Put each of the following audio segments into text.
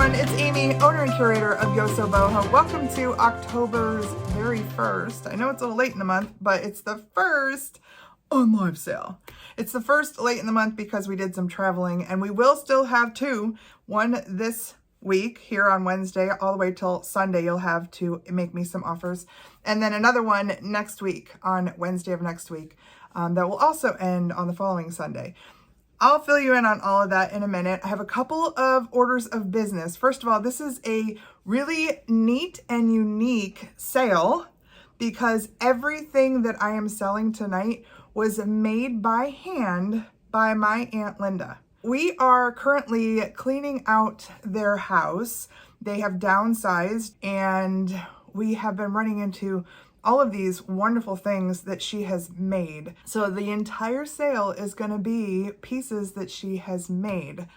everyone, it's Amy, owner and curator of Yo So Boho. Welcome to October's very first, I know it's a little late in the month, but it's the first Unlive sale. It's the first late in the month because we did some traveling, and we will still have two. One this week here on Wednesday all the way till Sunday. You'll have to make me some offers. And then another one next week on Wednesday of next week that will also end on the following Sunday. I'll fill you in on all of that in a minute. I have a couple of orders of business. First of all, this is a really neat and unique sale because everything that I am selling tonight was made by hand by my Aunt Linda. We are currently cleaning out their house. They have downsized, and we have been running into all of these wonderful things that she has made. So the entire sale is going to be pieces that she has made.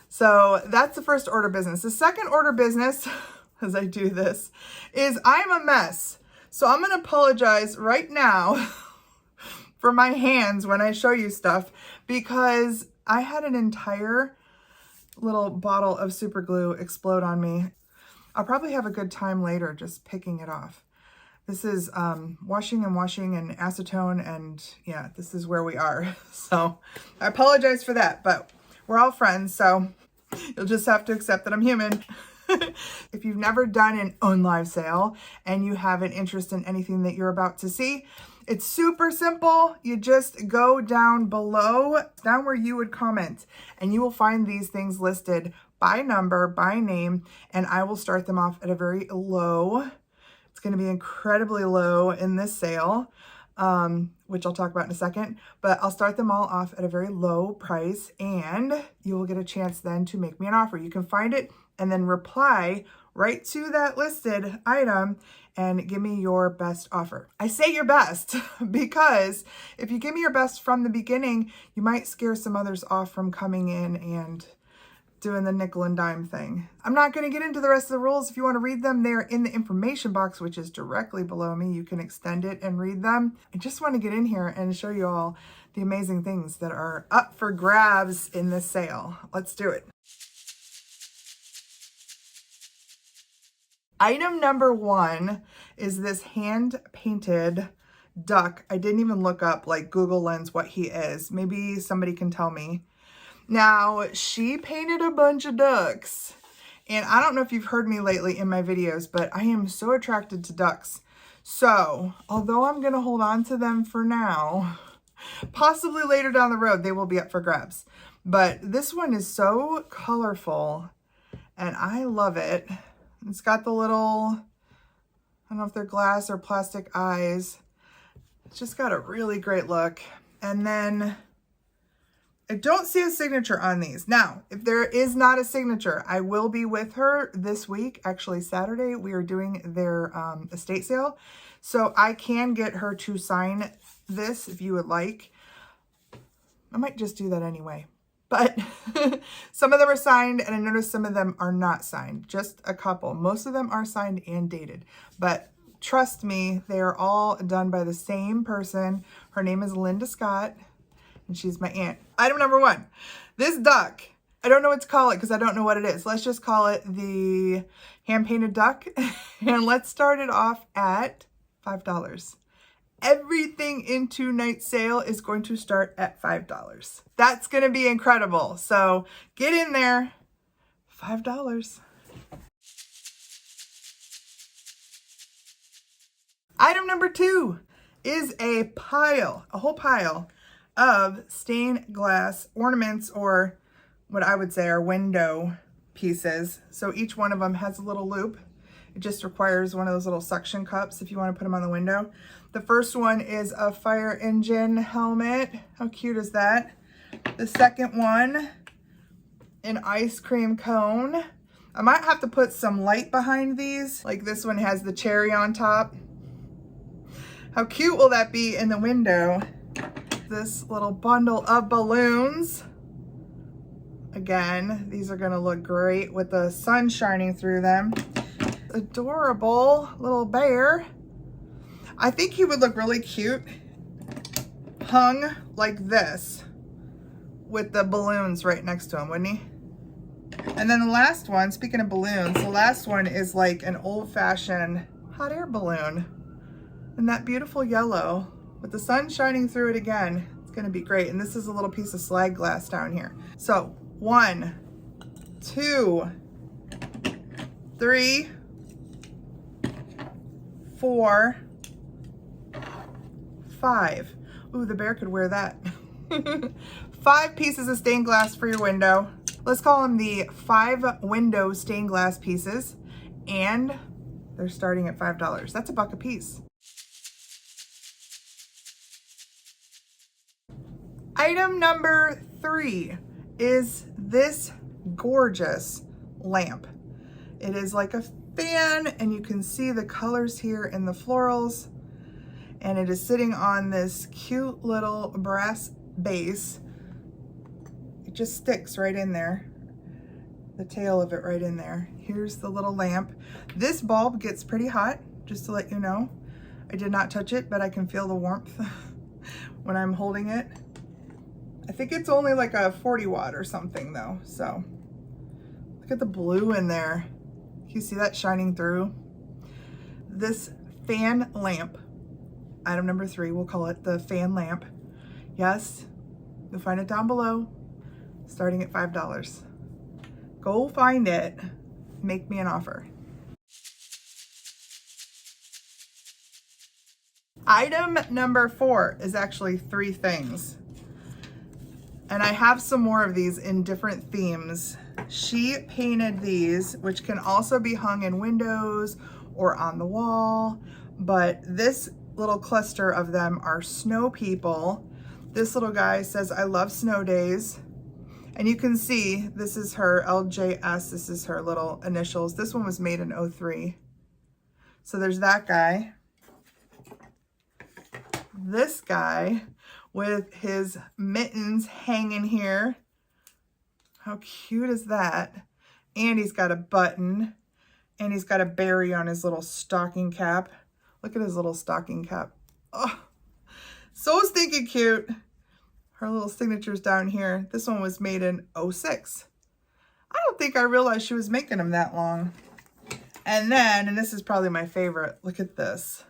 So that's the first order of business. The second order of business, as I do this, is I'm a mess. So I'm going to apologize right now for my hands when I show you stuff, because I had an entire little bottle of super glue explode on me. I'll probably have a good time later just picking it off. This is washing and acetone, and yeah, this is where we are. So I apologize for that, but we're all friends, so you'll just have to accept that I'm human. If you've never done an Unlive sale and you have an interest in anything that you're about to see, it's super simple. You just go down below, down where you would comment, and you will find these things listed by number, by name, and I will start them off at a very low. It's going to be incredibly low in this sale, which I'll talk about in a second, but I'll start them all off at a very low price, and you will get a chance then to make me an offer. You can find it and then reply right to that listed item and give me your best offer. I say your best because if you give me your best from the beginning, you might scare some others off from coming in and doing the nickel and dime thing. I'm not going to get into the rest of the rules. If you want to read them, they're in the information box, which is directly below me. You can extend it and read them. I just want to get in here and show you all the amazing things that are up for grabs in this sale. Let's do it. Item number one is this hand-painted duck. I didn't even look up, like, Google Lens what he is. Maybe somebody can tell me. Now, she painted a bunch of ducks, and I don't know if you've heard me lately in my videos, but I am so attracted to ducks. So, although I'm going to hold on to them for now, possibly later down the road, they will be up for grabs. But this one is so colorful, and I love it. It's got the little, I don't know if they're glass or plastic eyes. It's just got a really great look. And then I don't see a signature on these. Now, if there is not a signature, I will be with her this week. Actually, Saturday, we are doing their estate sale. So I can get her to sign this if you would like. I might just do that anyway. But some of them are signed, and I noticed some of them are not signed. Just a couple. Most of them are signed and dated. But trust me, they are all done by the same person. Her name is Linda Scott, and she's my aunt. Item number one, this duck. I don't know what to call it because I don't know what it is. Let's just call it the hand-painted duck. And let's start it off at $5. Everything in tonight's sale is going to start at $5. That's going to be incredible. So get in there. $5. Item number two is a whole pile of stained glass ornaments, or what I would say are window pieces. So each one of them has a little loop. It just requires one of those little suction cups if you want to put them on the window. The first one is a fire engine helmet. How cute is that? The second one, an ice cream cone. I might have to put some light behind these. Like this one has the cherry on top. How cute will that be in the window? This little bundle of balloons. Again, these are gonna look great with the sun shining through them. Adorable little bear. I think he would look really cute hung like this with the balloons right next to him, wouldn't he? And then the last one, speaking of balloons, the last one is like an old-fashioned hot air balloon. And that beautiful yellow with the sun shining through it again. It's gonna be great. And this is a little piece of slag glass down here. So 1, 2, 3, 4, 5. Ooh, the bear could wear that. 5 pieces of stained glass for your window. Let's call them the 5 window stained glass pieces. And they're starting at $5. That's $1 a piece. Item number 3 is this gorgeous lamp. It is like a fan, and you can see the colors here in the florals, and it is sitting on this cute little brass base. It just sticks right in there, the tail of it right in there. Here's the little lamp. This bulb gets pretty hot, just to let you know. I did not touch it, but I can feel the warmth when I'm holding it. I think it's only like a 40 watt or something though, so. Look at the blue in there. You see that shining through? This fan lamp, item number 3, we'll call it the fan lamp. Yes, you'll find it down below, starting at $5. Go find it, make me an offer. Item number 4 is actually 3 things. And I have some more of these in different themes. She painted these, which can also be hung in windows or on the wall, but this little cluster of them are snow people. This little guy says, I love snow days. And you can see, this is her LJS, this is her little initials. This one was made in 03. So there's that guy. This guy with his mittens hanging here. How cute is that? And he's got a button, and he's got a berry on his little stocking cap. Look at his little stocking cap. Oh, so stinking cute. Her little signature's down here. This one was made in 06. I don't think I realized she was making them that long. And then, and this is probably my favorite, look at this.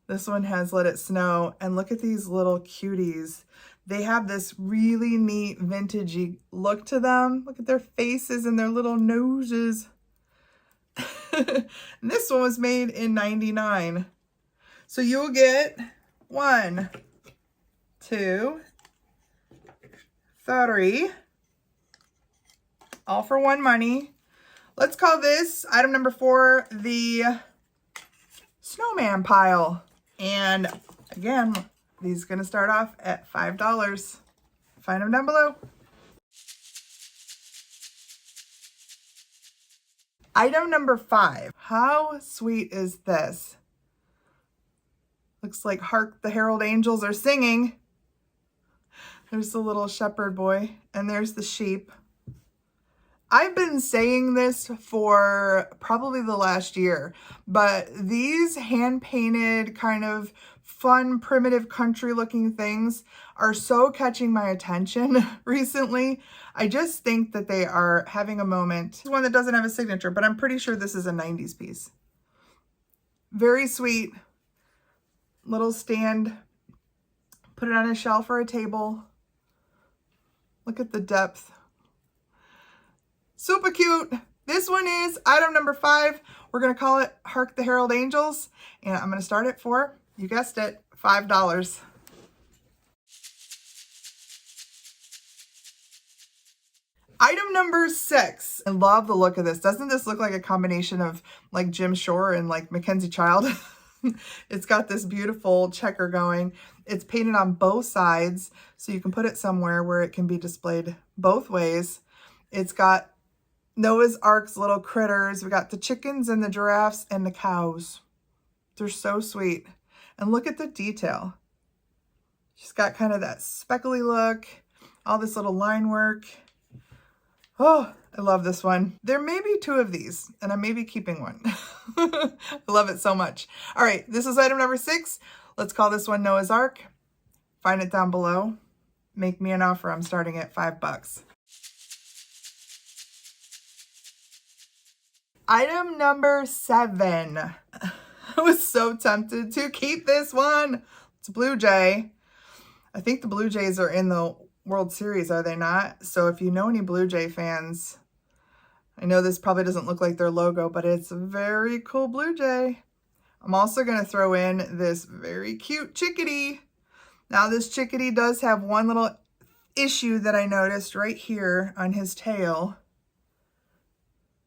This one has Let It Snow, and look at these little cuties. They have this really neat vintagey look to them. Look at their faces and their little noses. And this one was made in 99. So you'll get 1, 2, 3, all for one money. Let's call this item number 4 the Snowman pile. And again, these are going to start off at $5. Find them down below. Item number 5. How sweet is this? Looks like Hark, the Herald angels are singing. There's the little shepherd boy, and there's the sheep. I've been saying this for probably the last year, but these hand-painted kind of fun, primitive, country-looking things are so catching my attention recently. I just think that they are having a moment. This one that doesn't have a signature, but I'm pretty sure this is a 90s piece. Very sweet. Little stand. Put it on a shelf or a table. Look at the depth. Super cute. This one is item number 5. We're going to call it Hark the Herald Angels. And I'm going to start it for, you guessed it, $5. Item number 6. I love the look of this. Doesn't this look like a combination of like Jim Shore and like Mackenzie Child? It's got this beautiful checker going. It's painted on both sides, so you can put it somewhere where it can be displayed both ways. It's got Noah's Ark's little critters. We got the chickens and the giraffes and the cows. They're so sweet. And look at the detail. She's got kind of that speckly look, all this little line work. Oh, I love this one. There may be 2 of these, and I may be keeping one. I love it so much. All right, this is item number 6. Let's call this one Noah's Ark. Find it down below. Make me an offer. I'm starting at $5. Item number 7. I was so tempted to keep this one. It's a Blue Jay. I think the Blue Jays are in the World Series, are they not? So if you know any Blue Jay fans, I know this probably doesn't look like their logo, but it's a very cool Blue Jay. I'm also going to throw in this very cute chickadee. Now this chickadee does have one little issue that I noticed right here on his tail.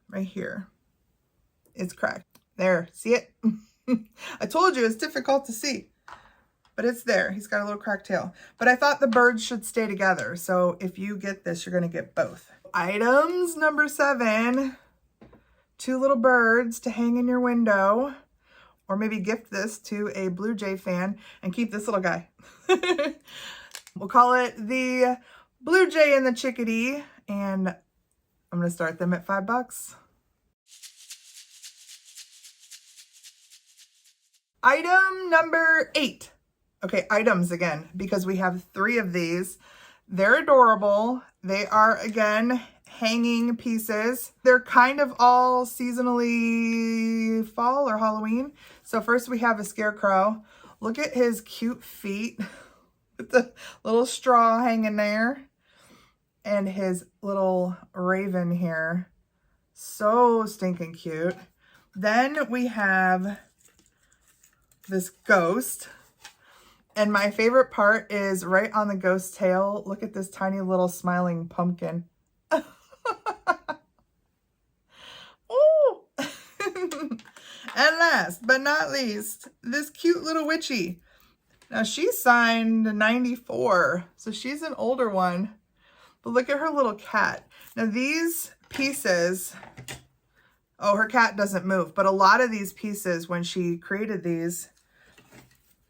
Right here. It's cracked. There, see it? I told you it's difficult to see, but it's there. He's got a little cracked tail. But I thought the birds should stay together. So if you get this, you're going to get both. Items number 7. 2 little birds to hang in your window. Or maybe gift this to a Blue Jay fan and keep this little guy. We'll call it the Blue Jay and the Chickadee. And I'm going to start them at $5. Item number 8. Okay, items again, because we have 3 of these. They're adorable. They are, again, hanging pieces. They're kind of all seasonally fall or Halloween. So first we have a scarecrow. Look at his cute feet with the little straw hanging there. And his little raven here. So stinking cute. Then we have this ghost. And my favorite part is right on the ghost tail. Look at this tiny little smiling pumpkin. Oh! And last but not least, this cute little witchy. Now she's signed 94, so she's an older one. But look at her little cat. Now these pieces, oh, her cat doesn't move, but a lot of these pieces, when she created these,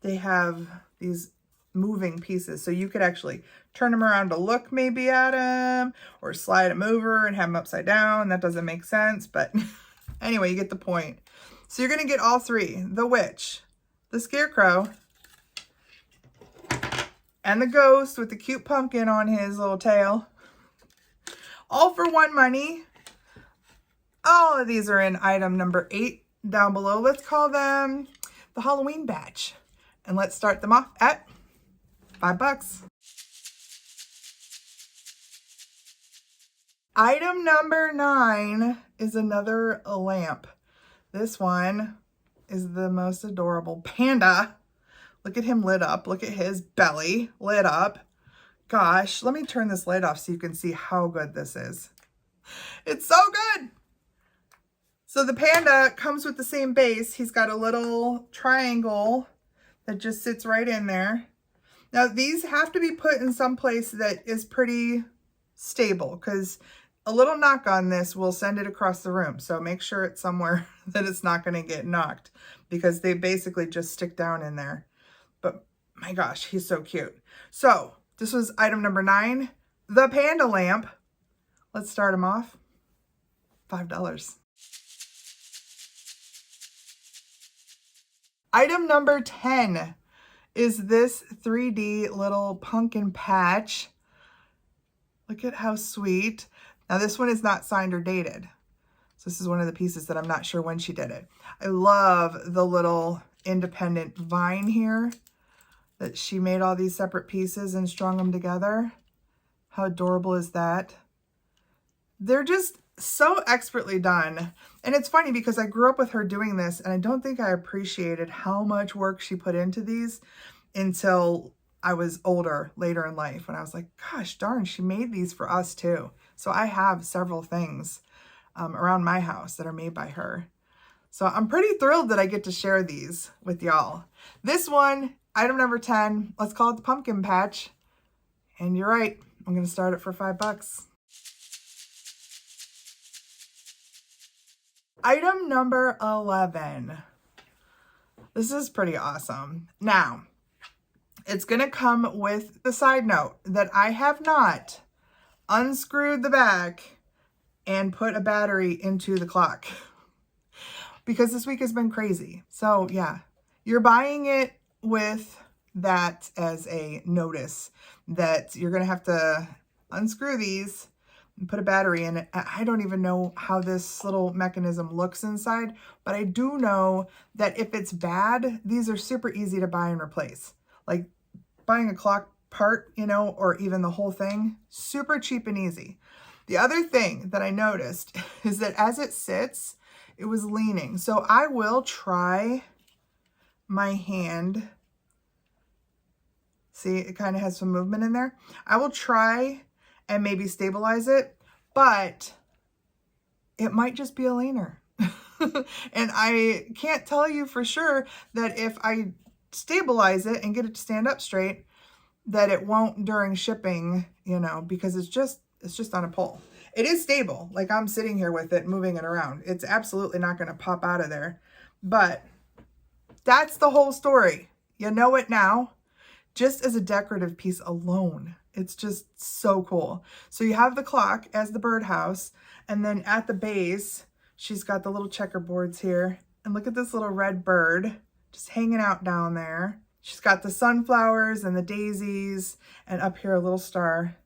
they have these moving pieces. So you could actually turn them around to look maybe at them, or slide them over and have them upside down. That doesn't make sense, but anyway, you get the point. So you're going to get all 3, the witch, the scarecrow, and the ghost with the cute pumpkin on his little tail. All for $1 money. All of these are in item number 8 down below. Let's call them the Halloween batch. And let's start them off at $5. Item number 9 is another lamp. This one is the most adorable Panda. Look at him lit up. Look at his belly lit up. Gosh, let me turn this light off so you can see how good this is. It's so good. So the Panda comes with the same base. He's got a little triangle that just sits right in there. Now these have to be put in some place that is pretty stable, because a little knock on this will send it across the room. So make sure it's somewhere that it's not going to get knocked, because they basically just stick down in there. But my gosh, he's so cute. So this was item number 9, the Panda lamp. Let's start him off. $5. Item number 10 is this 3D little pumpkin patch. Look at how sweet. Now this one is not signed or dated. So this is one of the pieces that I'm not sure when she did it. I love the little independent vine here that she made all these separate pieces and strung them together. How adorable is that? They're just so expertly done. And it's funny because I grew up with her doing this, and I don't think I appreciated how much work she put into these until I was older, later in life, when I was like, gosh darn, she made these for us too. So I have several things around my house that are made by her. So I'm pretty thrilled that I get to share these with y'all. This one, item number 10, let's call it the pumpkin patch. And you're right, I'm going to start it for $5. Item number 11. This is pretty awesome. Now, it's going to come with the side note that I have not unscrewed the back and put a battery into the clock, because this week has been crazy. So yeah, you're buying it with that as a notice that you're going to have to unscrew these and put a battery in it. I don't even know how this little mechanism looks inside, but I do know that if it's bad, these are super easy to buy and replace. Like buying a clock part, you know, or even the whole thing, super cheap and easy. The other thing that I noticed is that as it sits, it was leaning. So I will try my hand. See, it kind of has some movement in there. I will try and maybe stabilize it, but it might just be a leaner. And I can't tell you for sure that if I stabilize it and get it to stand up straight, that it won't during shipping, you know, because it's just on a pole. It is stable. Like I'm sitting here with it, moving it around. It's absolutely not going to pop out of there, but that's the whole story. You know it now. Just as a decorative piece alone, it's just so cool. So you have the clock as the birdhouse, and then at the base, she's got the little checkerboards here. And look at this little red bird just hanging out down there. She's got the sunflowers and the daisies, and up here a little star,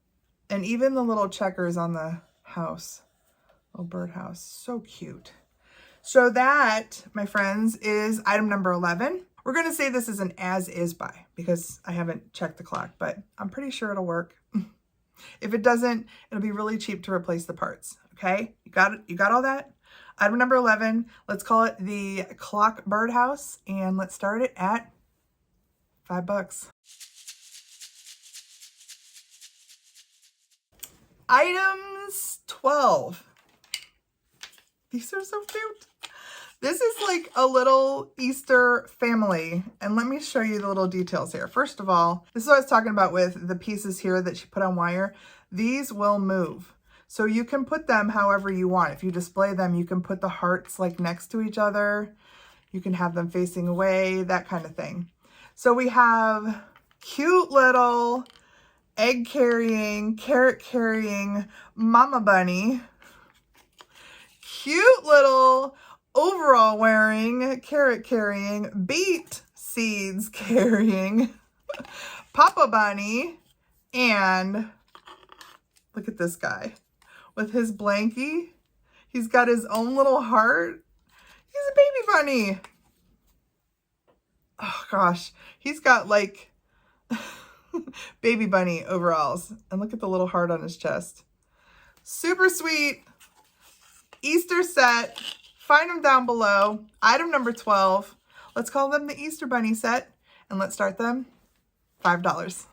and even the little checkers on the house, little birdhouse. So cute. So that, my friends, is item number 11. We're going to say this is an as-is buy because I haven't checked the clock, but I'm pretty sure it'll work. If it doesn't, it'll be really cheap to replace the parts. Okay, you got it. You got all that? Item number 11. Let's call it the clock birdhouse, and let's start it at $5. Items 12. These are so cute. This is like a little Easter family. And let me show you the little details here. First of all, this is what I was talking about with the pieces here that she put on wire. These will move. So you can put them however you want. If you display them, you can put the hearts like next to each other. You can have them facing away, that kind of thing. So we have cute little egg carrying, carrot carrying mama bunny. Cute little overall wearing, carrot carrying, beet seeds carrying Papa Bunny, and look at this guy with his blankie. He's got his own little heart. He's a baby bunny. Oh gosh, he's got like baby bunny overalls, and look at the little heart on his chest. Super sweet Easter set. Find them down below. Item number 12. Let's call them the Easter Bunny set, and let's start them $5.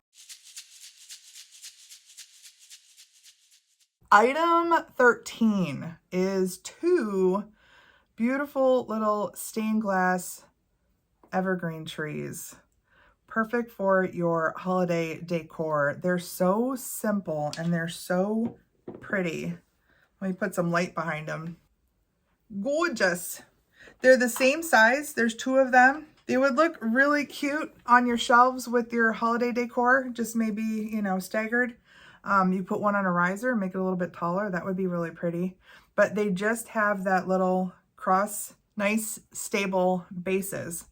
Item 13 is two beautiful little stained glass evergreen trees. Perfect for your holiday decor. They're so simple and they're so pretty. Let me put some light behind them. Gorgeous. They're the same size. There's two of them. They would look really cute on your shelves with your holiday decor, just maybe, you know, staggered. You put one on a riser, make it a little bit taller. That would be really pretty. But they just have that little cross, nice, stable bases.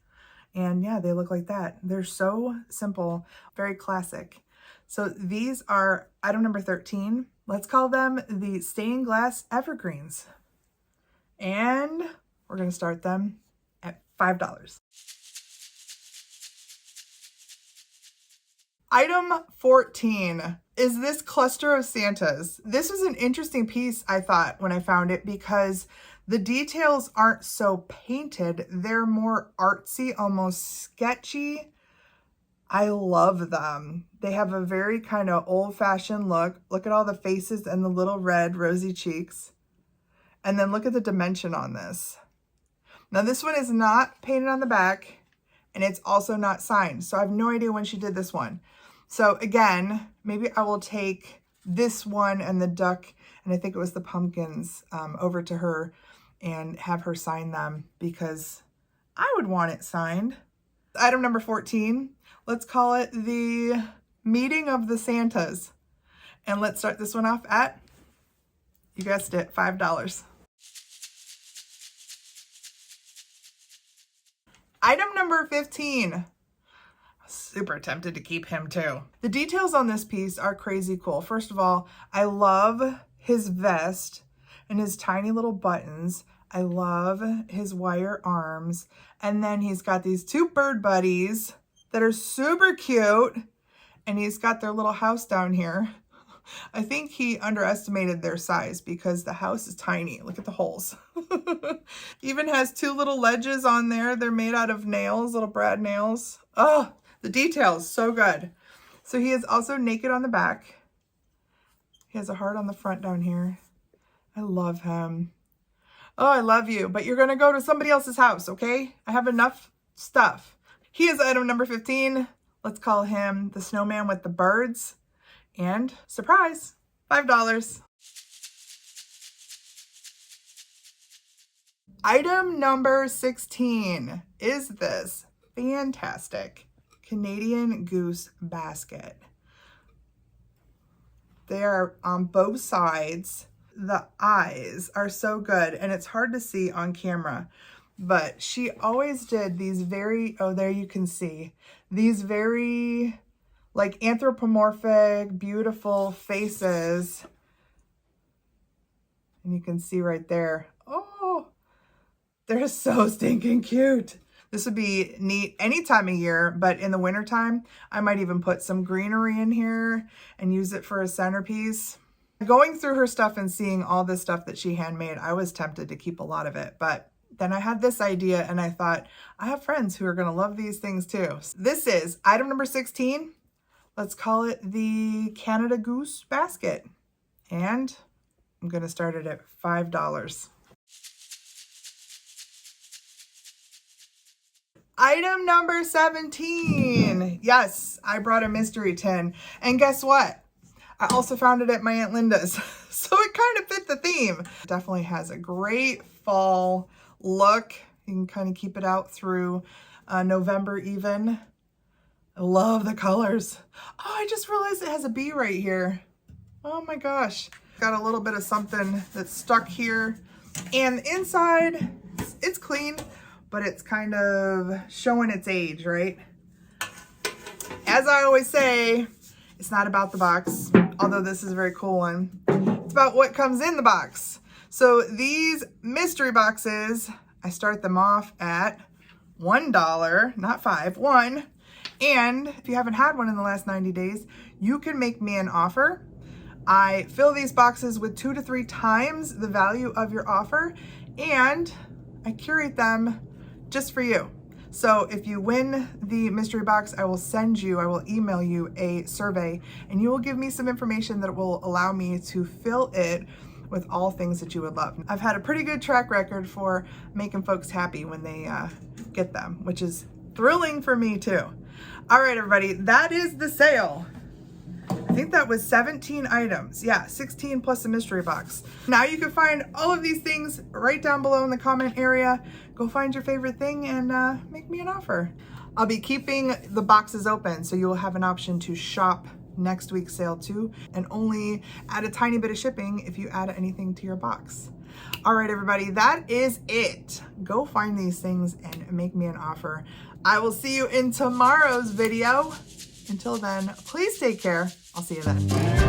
And yeah, they look like that. They're so simple, very classic. So these are item number 13. Let's call them the stained glass evergreens. And we're going to start them at $5. Item 14 is this cluster of Santas. This was an interesting piece, I thought, when I found it, because the details aren't so painted. They're more artsy, almost sketchy. I love them. They have a very kind of old-fashioned look. Look at all the faces and the little red rosy cheeks. And then look at the dimension on this. Now this one is not painted on the back, and it's also not signed. So I have no idea when she did this one. So again, maybe I will take this one and the duck, and I think it was the pumpkins, over to her and have her sign them, because I would want it signed. Item number 14, let's call it the meeting of the Santas. And let's start this one off at, you guessed it, $5. Item number 15. Super tempted to keep him too. The details on this piece are crazy cool. First of all, I love his vest and his tiny little buttons. I love his wire arms. And then he's got these two bird buddies that are super cute. And he's got their little house down here. I think he underestimated their size because the house is tiny. Look at the holes. Even has two little ledges on there. They're made out of nails, little brad nails. Oh, the details, so good. So he is also naked on the back. He has a heart on the front down here. I love him. Oh, I love you, but you're gonna go to somebody else's house, okay? I have enough stuff. He is item number 15. Let's call him the snowman with the birds. And surprise, $5. Item number 16 is this fantastic Canadian Goose basket. They are on both sides. The eyes are so good, and it's hard to see on camera, but she always did these very, oh, there you can see, these very like anthropomorphic, beautiful faces. And you can see right there, oh, they're so stinking cute. This would be neat any time of year, but in the wintertime, I might even put some greenery in here and use it for a centerpiece. Going through her stuff and seeing all this stuff that she handmade, I was tempted to keep a lot of it, but then I had this idea and I thought, I have friends who are gonna love these things too. This is item number 16. Let's call it the Canada Goose basket. And I'm gonna start it at $5. Item number 17. Yes, I brought a mystery tin. And guess what? I also found it at my Aunt Linda's. So it kind of fit the theme. Definitely has a great fall look. You can kind of keep it out through November even. I love the colors. Oh, I just realized it has a bee right here. Oh my gosh. Got a little bit of something that's stuck here. And the inside, it's clean, but it's kind of showing its age, right? As I always say, it's not about the box, although this is a very cool one. It's about what comes in the box. So these mystery boxes, I start them off at $1, not $5, $1. And if you haven't had one in the last 90 days, you can make me an offer. I fill these boxes with 2 to 3 times the value of your offer, and I curate them just for you. So if you win the mystery box, I will email you a survey, and you will give me some information that will allow me to fill it with all things that you would love. I've had a pretty good track record for making folks happy when they get them, which is thrilling for me too. All right, everybody, that is the sale. I think that was 17 items. Yeah, 16 plus a mystery box. Now you can find all of these things right down below in the comment area. Go find your favorite thing and make me an offer. I'll be keeping the boxes open, so you will have an option to shop next week's sale too, and only add a tiny bit of shipping if you add anything to your box. All right, everybody, that is it. Go find these things and make me an offer. I will see you in tomorrow's video. Until then, please take care. I'll see you then.